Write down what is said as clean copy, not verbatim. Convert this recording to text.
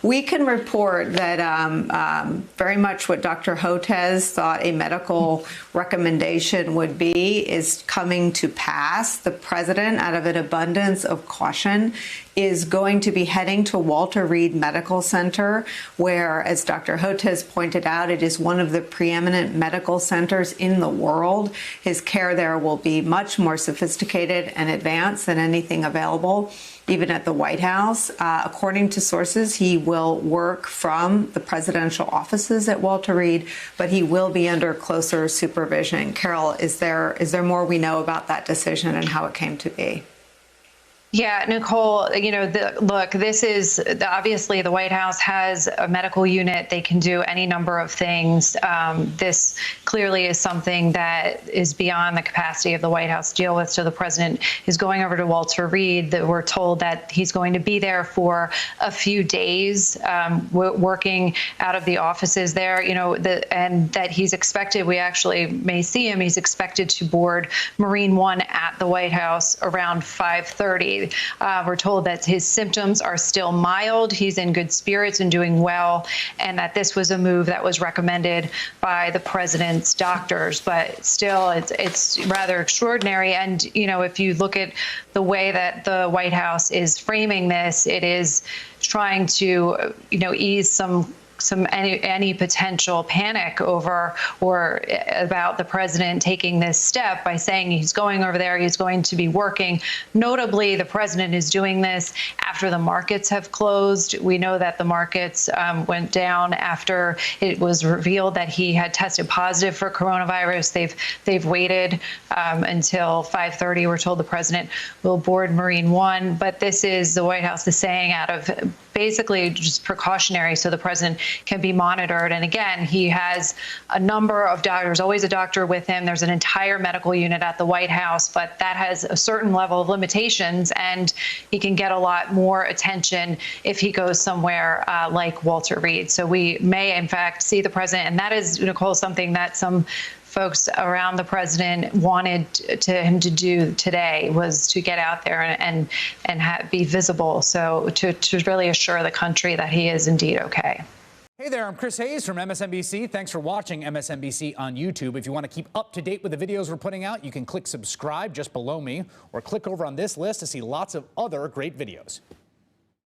We can report that very much what Dr. Hotez thought a medical recommendation would be is coming to pass. The president, out of an abundance of caution, is going to be heading to Walter Reed Medical Center, where, as Dr. Hotez pointed out, it is one of the preeminent medical centers in the world. His care there will be much more sophisticated and advanced than anything available, even at the White House. According to sources, he will work from the presidential offices at Walter Reed, but he will be under closer supervision. Carol, is there more we know about that decision and how it came to be? Yeah, Nicolle, look, this is obviously the White House has a medical unit. They can do any number of things. This clearly is something that is beyond the capacity of the White House to deal with. So the president is going over to Walter Reed. That we're told that he's going to be there for a few days, working out of the offices there, and that he's expected, we actually may see him, he's expected to board Marine One at the White House around 5:30. We're told that his symptoms are still mild. He's in good spirits and doing well, and that this was a move that was recommended by the president's doctors. But still, it's rather extraordinary. And, if you look at the way that the White House is framing this, it is trying to, ease any potential panic over or about the president taking this step by saying he's going over there, he's going to be working. Notably, the president is doing this after the markets have closed. We know that the markets went down after it was revealed that he had tested positive for coronavirus. They've waited until 5:30. We're told the president will board Marine One, but this is the White House is saying out of basically just precautionary, so the president can be monitored. And again, he has a number of doctors, always a doctor with him. There's an entire medical unit at the White House, but that has a certain level of limitations, and he can get a lot more attention if he goes somewhere like Walter Reed. So we may, in fact, see the president, and that is, Nicolle, something that some folks around the president wanted him to do today, was to get out there and be visible, so to really assure the country that he is indeed okay. Hey there, I'm Chris Hayes from MSNBC. Thanks for watching MSNBC on YouTube. If you want to keep up to date with the videos we're putting out, you can click subscribe just below me, or click over on this list to see lots of other great videos.